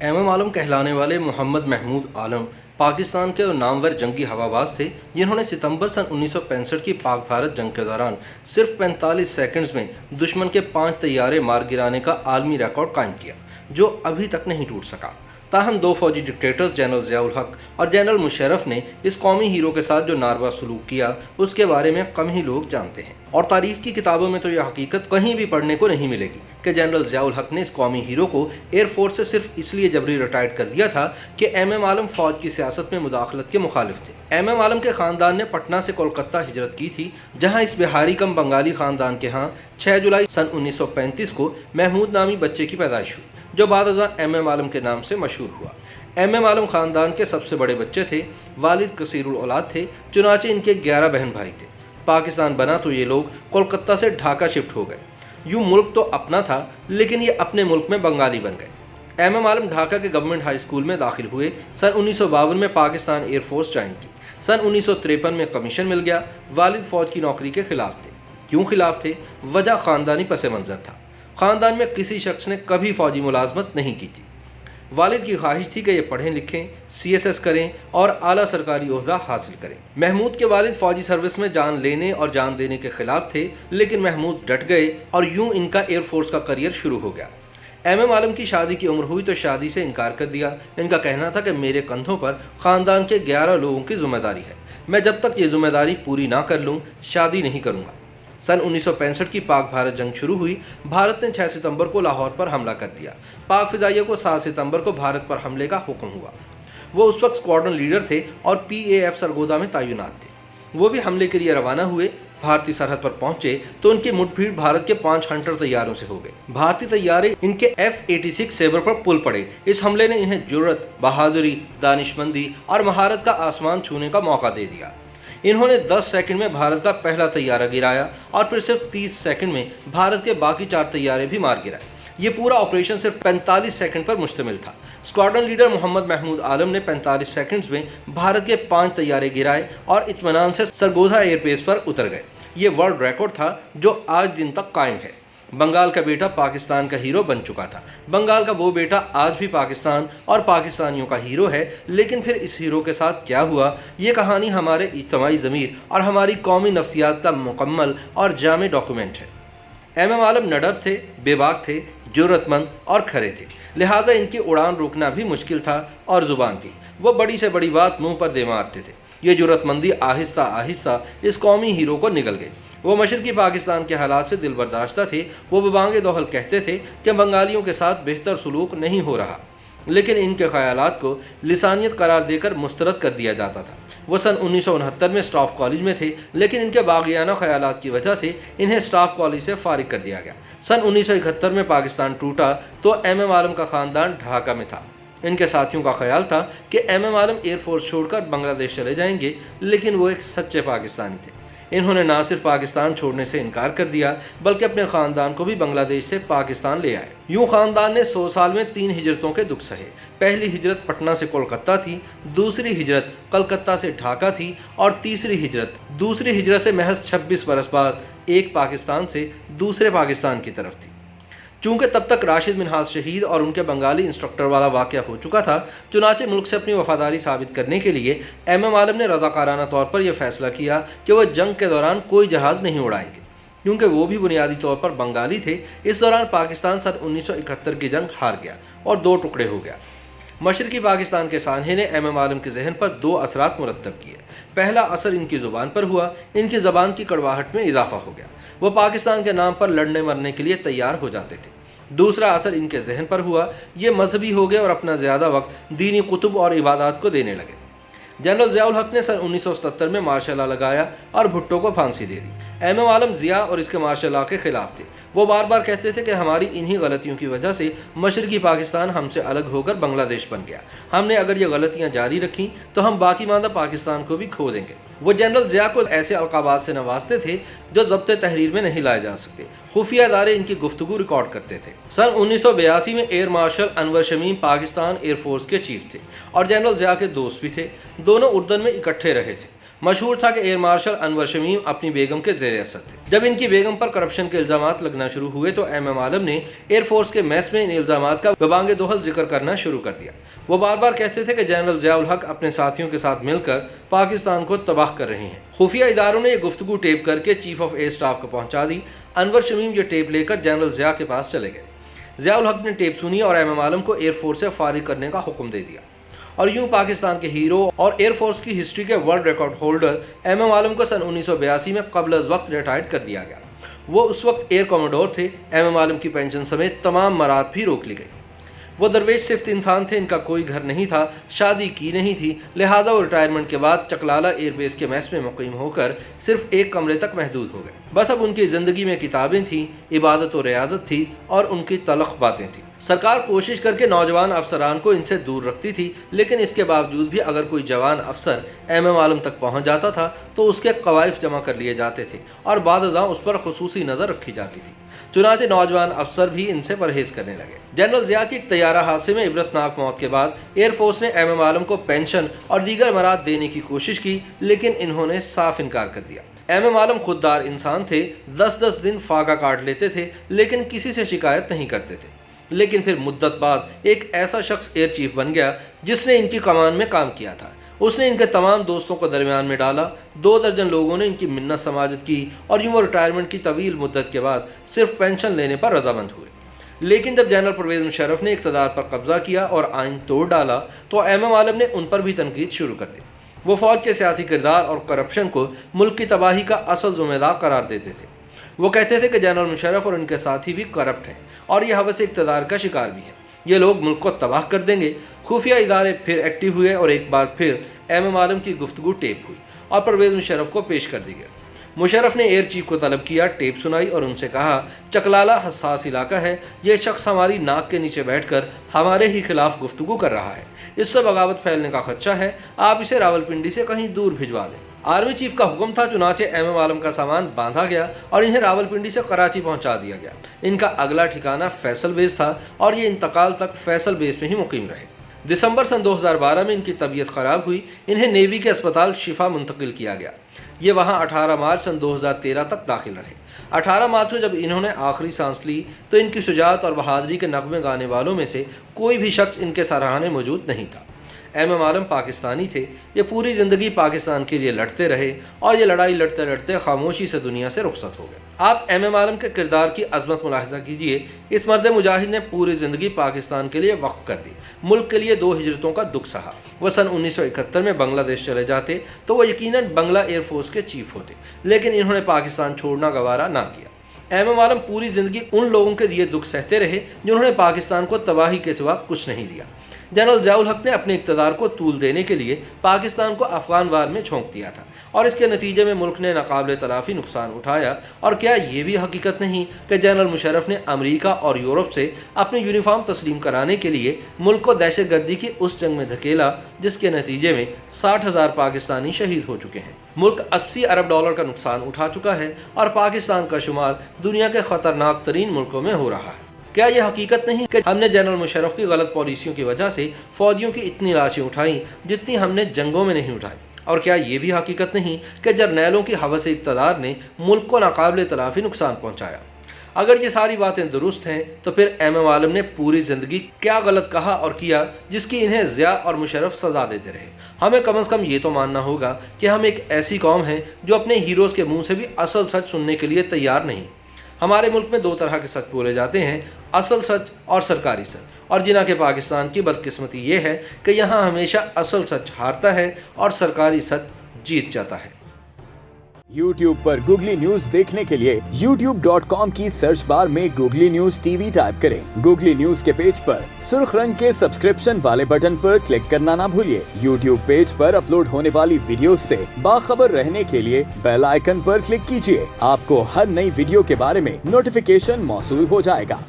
M M عالم کہلانے والے محمد محمود عالم پاکستان کے نامور جنگی ہواباز تھے جنہوں نے ستمبر سن 1965 کی پاک بھارت جنگ کے دوران صرف 45 سیکنڈز میں دشمن کے 5 طیارے مار گرانے کا عالمی ریکارڈ قائم کیا جو ابھی تک نہیں ٹوٹ سکا۔ تاہم دو فوجی ڈکٹیٹرز جنرل ضیاء الحق اور جنرل مشرف نے اس قومی ہیرو کے ساتھ جو ناروا سلوک کیا اس کے بارے میں کم ہی لوگ جانتے ہیں، اور تاریخ کی کتابوں میں تو یہ حقیقت کہیں بھی پڑھنے کو نہیں ملے گی کہ جنرل ضیاء الحق نے اس قومی ہیرو کو ایئر فورس سے صرف اس لیے جبری ریٹائرڈ کر دیا تھا کہ ایم ایم عالم فوج کی سیاست میں مداخلت کے مخالف تھے۔ ایم ایم عالم کے خاندان نے پٹنہ سے کولکتہ ہجرت کی تھی، جہاں اس بہاری کم بنگالی خاندان کے ہاں 6 جولائی سن 1935 کو محمود نامی بچے کی پیدائش ہوئی جو بعد ازاں ایم ایم عالم کے نام سے مشہور ہوا۔ ایم ایم عالم خاندان کے سب سے بڑے بچے تھے، والد کثیر الاولاد تھے، چنانچہ ان کے 11 بہن بھائی تھے۔ پاکستان بنا تو یہ لوگ کولکتہ سے ڈھاکہ شفٹ ہو گئے۔ یوں ملک تو اپنا تھا لیکن یہ اپنے ملک میں بنگالی بن گئے۔ ایم ایم عالم ڈھاکہ کے گورنمنٹ ہائی اسکول میں داخل ہوئے، سن 1952 میں پاکستان ایئر فورس جوائن کی، سن 1953 میں کمیشن مل گیا۔ والد فوج کی نوکری کے خلاف تھے۔ کیوں خلاف تھے؟ وجہ خاندانی پس منظر تھا۔ خاندان میں کسی شخص نے کبھی فوجی ملازمت نہیں کی تھی۔ والد کی خواہش تھی کہ یہ پڑھیں لکھیں، سی ایس ایس کریں اور اعلیٰ سرکاری عہدہ حاصل کریں۔ محمود کے والد فوجی سروس میں جان لینے اور جان دینے کے خلاف تھے، لیکن محمود ڈٹ گئے اور یوں ان کا ایئر فورس کا کریئر شروع ہو گیا۔ ایم ایم عالم کی شادی کی عمر ہوئی تو شادی سے انکار کر دیا۔ ان کا کہنا تھا کہ میرے کندھوں پر خاندان کے 11 لوگوں کی ذمہ داری ہے، میں جب تک یہ ذمہ داری پوری نہ کر لوں شادی نہیں کروں گا۔ سن 1965 کی پاک بھارت جنگ شروع ہوئی۔ بھارت نے 6 ستمبر کو لاہور پر حملہ کر دیا۔ پاک فضائیہ کو 7 ستمبر کو بھارت پر حملے کا حکم ہوا۔ وہ اس وقت اسکواڈرن لیڈر تھے اور پی اے ایف سرگودا میں تعینات تھے۔ وہ بھی حملے کے لیے روانہ ہوئے۔ بھارتی سرحد پر پہنچے تو ان کی مٹ بھیڑ بھارت کے 5 ہنٹر طیاروں سے ہو گئے۔ بھارتی طیارے ان کے F-86 سیبر پر پل پڑے۔ اس حملے نے انہیں جرأت، بہادری، دانشمندی اور مہارت کا آسمان چھونے کا موقع دے دیا۔ انہوں نے 10 سیکنڈ میں بھارت کا پہلا طیارہ گرایا اور پھر صرف 30 سیکنڈ میں بھارت کے باقی 4 طیارے بھی مار گرائے۔ یہ پورا آپریشن صرف 45 سیکنڈ پر مشتمل تھا۔ اسکواڈرن لیڈر محمد محمود عالم نے 45 سیکنڈز میں بھارت کے 5 طیارے گرائے اور اطمینان سے سرگودا ایئر بیس پر اتر گئے۔ یہ ورلڈ ریکارڈ تھا جو آج دن تک قائم ہے۔ بنگال کا بیٹا پاکستان کا ہیرو بن چکا تھا۔ بنگال کا وہ بیٹا آج بھی پاکستان اور پاکستانیوں کا ہیرو ہے، لیکن پھر اس ہیرو کے ساتھ کیا ہوا؟ یہ کہانی ہمارے اجتماعی ضمیر اور ہماری قومی نفسیات کا مکمل اور جامع ڈاکومنٹ ہے۔ ایم ایم عالم نڈر تھے، بے باک تھے، جرأت مند اور کھرے تھے، لہٰذا ان کی اڑان روکنا بھی مشکل تھا اور زبان بھی۔ وہ بڑی سے بڑی بات منہ پر دے مارتے تھے۔ یہ جرأت مندی آہستہ آہستہ اس قومی ہیرو کو نگل گئی۔ وہ مشرقی پاکستان کے حالات سے دل برداشتہ تھے۔ وہ ببانگ دوحل کہتے تھے کہ بنگالیوں کے ساتھ بہتر سلوک نہیں ہو رہا، لیکن ان کے خیالات کو لسانیت قرار دے کر مسترد کر دیا جاتا تھا۔ وہ سن 1969 میں اسٹاف کالج میں تھے، لیکن ان کے باغیانہ خیالات کی وجہ سے انہیں اسٹاف کالج سے فارغ کر دیا گیا۔ سن 1971 میں پاکستان ٹوٹا تو ایم ایم عالم کا خاندان ڈھاکہ میں تھا۔ ان کے ساتھیوں کا خیال تھا کہ ایم ایم عالم ایئر فورس چھوڑ کر بنگلہ دیش چلے جائیں گے، لیکن وہ ایک سچے پاکستانی تھے۔ انہوں نے نہ صرف پاکستان چھوڑنے سے انکار کر دیا بلکہ اپنے خاندان کو بھی بنگلہ دیش سے پاکستان لے آئے۔ یوں خاندان نے 100 سال میں 3 ہجرتوں کے دکھ سہے۔ پہلی ہجرت پٹنہ سے کولکتہ تھی، دوسری ہجرت کلکتہ سے ڈھاکہ تھی اور تیسری ہجرت سے محض 26 برس بعد ایک پاکستان سے دوسرے پاکستان کی طرف تھی۔ چونکہ تب تک راشد منہاس شہید اور ان کے بنگالی انسٹرکٹر والا واقعہ ہو چکا تھا، چنانچہ ملک سے اپنی وفاداری ثابت کرنے کے لیے ایم ایم عالم نے رضاکارانہ طور پر یہ فیصلہ کیا کہ وہ جنگ کے دوران کوئی جہاز نہیں اڑائیں گے، کیونکہ وہ بھی بنیادی طور پر بنگالی تھے۔ اس دوران پاکستان سن 1971 کی جنگ ہار گیا اور 2 ٹکڑے ہو گیا۔ مشرقی پاکستان کے سانحے نے ایم ایم عالم کے ذہن پر 2 اثرات مرتب کیے۔ پہلا اثر ان کی زبان پر ہوا۔ ان کی زبان کی کڑواہٹ میں اضافہ ہو گیا۔ وہ پاکستان کے نام پر لڑنے مرنے کے لیے تیار ہو جاتے تھے۔ دوسرا اثر ان کے ذہن پر ہوا۔ یہ مذہبی ہو گئے اور اپنا زیادہ وقت دینی کتب اور عبادات کو دینے لگے۔ جنرل ضیاء الحق نے سن 1977 میں مارشل لاء لگایا اور بھٹو کو پھانسی دے دی۔ ایم ایم عالم ضیاء اور اس کے مارشل لاء کے خلاف تھے۔ وہ بار بار کہتے تھے کہ ہماری انہی غلطیوں کی وجہ سے مشرقی پاکستان ہم سے الگ ہو کر بنگلہ دیش بن گیا۔ ہم نے اگر یہ غلطیاں جاری رکھیں تو ہم باقی ماندہ پاکستان کو بھی کھو دیں گے۔ وہ جنرل ضیاء کو ایسے القابات سے نوازتے تھے جو ضبط تحریر میں نہیں لائے جا سکتے۔ خفیہ ادارے ان کی گفتگو ریکارڈ کرتے تھے۔ سن 1982 میں ایئر مارشل انور شمیم پاکستان ایئر فورس کے چیف تھے اور جنرل ضیاء کے دوست بھی تھے۔ دونوں اردن میں اکٹھے رہے تھے۔ मशहूर था कि एयर मार्शल अनवर शमीम अपनी बेगम के ज़ेर असर थे। जब इनकी बेगम पर करप्शन के इल्जामात लगना शुरू हुए तो एमएम आलम ने एयरफोर्स के मैस में इन इल्जामात का बबांगे दोहल जिक्र करना शुरू कर दिया। वो बार बार कहते थे कि जनरल ज़ियाउल हक अपने साथियों के साथ मिलकर पाकिस्तान को तबाह कर रहे हैं। खुफिया इदारों ने ये गुफ्तगू टेप करके चीफ ऑफ एयर स्टाफ को पहुंचा दी। अनवर शमीम ये टेप लेकर जनरल ज़िया के पास चले गए। ज़ियाउल हक ने टेप सुनी और एमएम आलम को एयरफोर्स से फारिग करने का हुक्म दे दिया। और यूं पाकिस्तान के हीरो और एयरफोर्स की हिस्ट्री के वर्ल्ड रिकॉर्ड होल्डर एमएम आलम को सन 1982 में कब्ल अज़ वक्त रिटायर्ड कर दिया गया। वो उस वक्त एयर कमोडोर थे। एमएम आलम की पेंशन समेत तमाम मराद भी रोक ली गई। वो दरवेश सिर्फ इंसान थे, इनका कोई घर नहीं था, शादी की नहीं थी, लिहाजा वो रिटायरमेंट के बाद चकलाला एयरबेस के मैस में मुकीम होकर सिर्फ एक कमरे तक महदूद हो गए। बस अब उनकी ज़िंदगी में किताबें थीं, इबादत और रियाजत थी और उनकी तलख बातें थीं। सरकार कोशिश करके नौजवान अफसरान को इनसे दूर रखती थी, लेकिन इसके बावजूद भी अगर कोई जवान अफसर एमएम आलम तक पहुंच जाता था तो उसके कवाइफ जमा कर लिए जाते थे और बादशाह उस पर खुसूसी नज़र रखी जाती थी। चुनांचे नौजवान अफसर भी इनसे परहेज करने लगे। जनरल ज़िया की एक तैयारा हादसे में इबरतनाक मौत के बाद एयरफोर्स ने एमएम आलम को पेंशन और दीगर मराद देने की कोशिश की, लेकिन इन्होंने साफ इनकार कर दिया। एमएम आलम खुददार इंसान थे, 10-10 दिन फाका काट लेते थे, लेकिन किसी से शिकायत नहीं करते थे। लेकिन फिर मुद्दत बाद एक ऐसा शख्स एयर चीफ बन गया जिसने इनकी कमान में काम किया था। उसने इनके तमाम दोस्तों को दरमियान में डाला। 2 दर्जन लोगों ने इनकी मिन्नत समाजत की और यूं रिटायरमेंट की तवील मुद्दत के बाद सिर्फ पेंशन लेने पर रजामंद हुए। लेकिन जब जनरल परवेज़ मुशर्रफ ने इक़्तिदार पर कब्जा किया और आइन तोड़ डाला तो एमएम आलम ने उन पर भी तनकीद शुरू कर दी। वो फ़ौज के सियासी किरदार और करप्शन को मुल्क की तबाही का असल ज़िम्मेदार करार देते थे। वो कहते थे कि जनरल मुशर्रफ और उनके साथी भी करप्ट हैं और ये हवस इक़्तिदार का शिकार भी है। ये लोग मुल्क को तबाह कर देंगे। खुफिया इदारे फिर एक्टिव हुए और एक बार फिर एमएम आलम की गुफ्तगू टेप हुई और परवेज़ मुशर्रफ को पेश कर दी गई। मुशर्रफ ने एयर चीफ को तलब किया, टेप सुनाई और उनसे कहा, चकलाला हसास इलाका है, ये शख्स हमारी नाक के नीचे बैठकर हमारे ही खिलाफ गुफ्तगू कर रहा है, इससे बगावत फैलने का खदशा है, आप इसे रावलपिंडी से कहीं दूर भिजवा दें। आर्मी चीफ का हुक्म था, चुनाचे एमएम आलम का सामान बांधा गया और इन्हें रावलपिंडी से कराची पहुंचा दिया गया। इनका अगला ठिकाना फैसल बेस था और ये इंतकाल तक फैसल बेस में ही मुकीम रहे। दिसंबर सन 2012 में इनकी तबीयत ख़राब हुई। इन्हें नेवी के अस्पताल शिफा मुंतकिल किया गया। ये वहाँ 18 मार्च सन 2013 तक दाखिल रहे। 18 मार्च को जब इन्होंने आखिरी सांस ली तो इनकी शुजाअत और बहादुरी के नगमे गाने वालों में से कोई भी शख्स इनके सराहने मौजूद नहीं था। एमएम आलम पाकिस्तानी थे। ये पूरी ज़िंदगी पाकिस्तान के लिए लड़ते रहे और ये लड़ाई लड़ते लड़ते खामोशी से दुनिया से रुखसत हो गए। आप एमएम आलम के किरदार की अजमत मुलाहिजा कीजिए। इस मर्द मुजाहिद ने पूरी ज़िंदगी पाकिस्तान के लिए वक्फ कर दी। मुल्क के लिए 2 हिजरतों का दुख सहा। वह सन 1971 में बांग्लादेश चले जाते तो वह यकीनन बंगला एयरफोर्स के चीफ होते, लेकिन इन्होंने पाकिस्तान छोड़ना गवारा ना किया। एमएम आलम पूरी ज़िंदगी उन लोगों के दिए दुख सहते रहे जिन्होंने पाकिस्तान को तबाही के सिवा कुछ नहीं दिया। जनरल ज़ियाउल हक ने अपने इक़्तिदार को तूल देने के लिए पाकिस्तान को अफ़गान वार में झोंक दिया था और इसके नतीजे में मुल्क ने नाकाबिले तलाफ़ी नुकसान उठाया। और क्या ये भी हकीकत नहीं कि जनरल मुशर्रफ ने अमेरिका और यूरोप से अपने यूनिफॉर्म तस्लीम कराने के लिए मुल्क को दहशतगर्दी की उस जंग में धकेला जिसके नतीजे में 60,000 पाकिस्तानी शहीद हो चुके हैं। मुल्क 80 अरब डॉलर का नुकसान उठा चुका है और पाकिस्तान का शुमार दुनिया के ख़तरनाक तरीन मुल्कों में हो रहा है। क्या यह हकीकत नहीं कि हमने जनरल मुशर्रफ की गलत पॉलिसियों की वजह से फ़ौजियों की इतनी लाशें उठाई जितनी हमने जंगों में नहीं उठाई? और क्या ये भी हकीकत नहीं कि जर्नैलों की हवस इक़्तिदार ने मुल्क को नाकाबिले तलाफ़ी नुकसान पहुँचाया? अगर ये सारी बातें दुरुस्त हैं तो फिर एमएम आलम ने पूरी ज़िंदगी क्या गलत कहा और किया जिसकी इन्हें ज़िया और मुशर्रफ सज़ा देते रहे? हमें कम से कम ये तो मानना होगा कि हम एक ऐसी कौम हैं जो अपने हीरोज़ के मुँह से भी असल सच सुनने के लिए तैयार नहीं। हमारे मुल्क में 2 तरह के सच बोले जाते हैं, असल सच और सरकारी सच। और जिना के पाकिस्तान की बदकिस्मती ये है कि यहाँ हमेशा असल सच हारता है और सरकारी सच जीत जाता है। YouTube पर गूगली न्यूज देखने के लिए youtube.com की सर्च बार में गूगली न्यूज टीवी टाइप करें। गूगली न्यूज के पेज पर सुर्ख रंग के सब्सक्रिप्शन वाले बटन पर क्लिक करना ना भूलिए। YouTube पेज पर अपलोड होने वाली वीडियो से बाखबर रहने के लिए बेल आइकन पर क्लिक कीजिए। आपको हर नई वीडियो के बारे में नोटिफिकेशन मौसूल हो जाएगा।